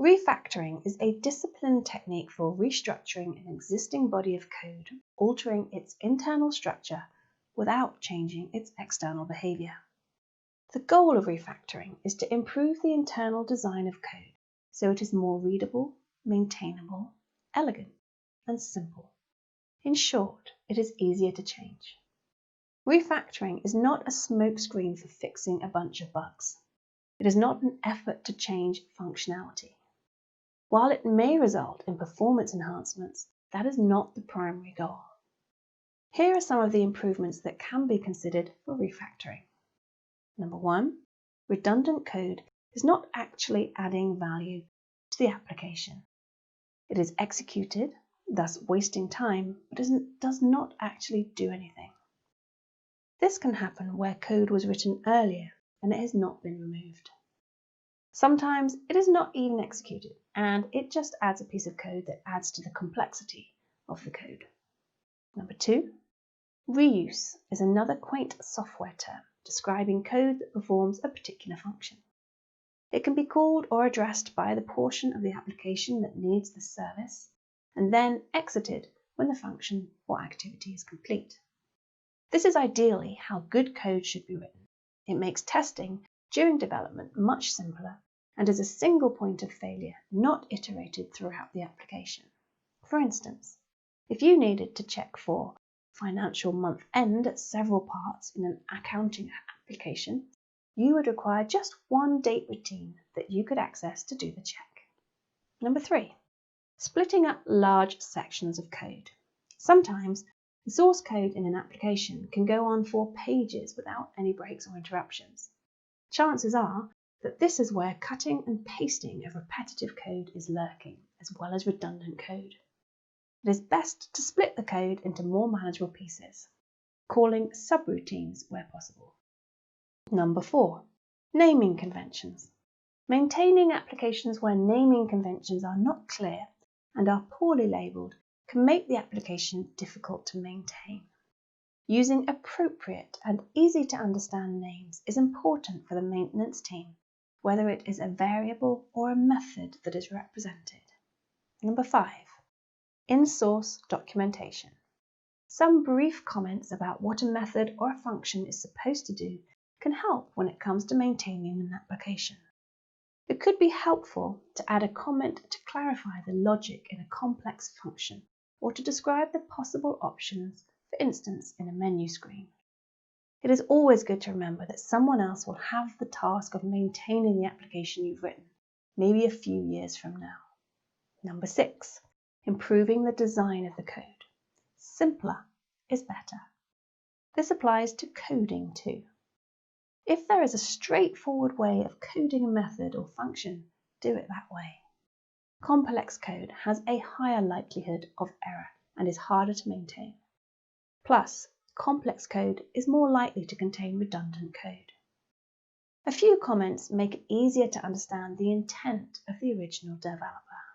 Refactoring is a disciplined technique for restructuring an existing body of code, altering its internal structure without changing its external behavior. The goal of refactoring is to improve the internal design of code so it is more readable, maintainable, elegant, and simple. In short, it is easier to change. Refactoring is not a smokescreen for fixing a bunch of bugs. It is not an effort to change functionality. While it may result in performance enhancements, that is not the primary goal. Here are some of the improvements that can be considered for refactoring. Number 1, redundant code is not actually adding value to the application. It is executed, thus wasting time, but does not actually do anything. This can happen where code was written earlier and it has not been removed. Sometimes it is not even executed and it just adds a piece of code that adds to the complexity of the code. Number 2, reuse is another quaint software term describing code that performs a particular function. It can be called or addressed by the portion of the application that needs the service and then exited when the function or activity is complete. This is ideally how good code should be written. It makes testing during development much simpler and is a single point of failure, not iterated throughout the application. For instance, if you needed to check for financial month end at several parts in an accounting application, you would require just one date routine that you could access to do the check. Number 3, splitting up large sections of code. Sometimes the source code in an application can go on for pages without any breaks or interruptions. Chances are that this is where cutting and pasting of repetitive code is lurking, as well as redundant code. It is best to split the code into more manageable pieces, calling subroutines where possible. Number 4, naming conventions. Maintaining applications where naming conventions are not clear and are poorly labeled can make the application difficult to maintain. Using appropriate and easy to understand names is important for the maintenance team, whether it is a variable or a method that is represented. Number 5, in-source documentation. Some brief comments about what a method or a function is supposed to do can help when it comes to maintaining an application. It could be helpful to add a comment to clarify the logic in a complex function or to describe the possible options, for instance, in a menu screen. It is always good to remember that someone else will have the task of maintaining the application you've written, maybe a few years from now. Number 6, improving the design of the code. Simpler is better. This applies to coding too. If there is a straightforward way of coding a method or function, do it that way. Complex code has a higher likelihood of error and is harder to maintain. Plus, complex code is more likely to contain redundant code. A few comments make it easier to understand the intent of the original developer.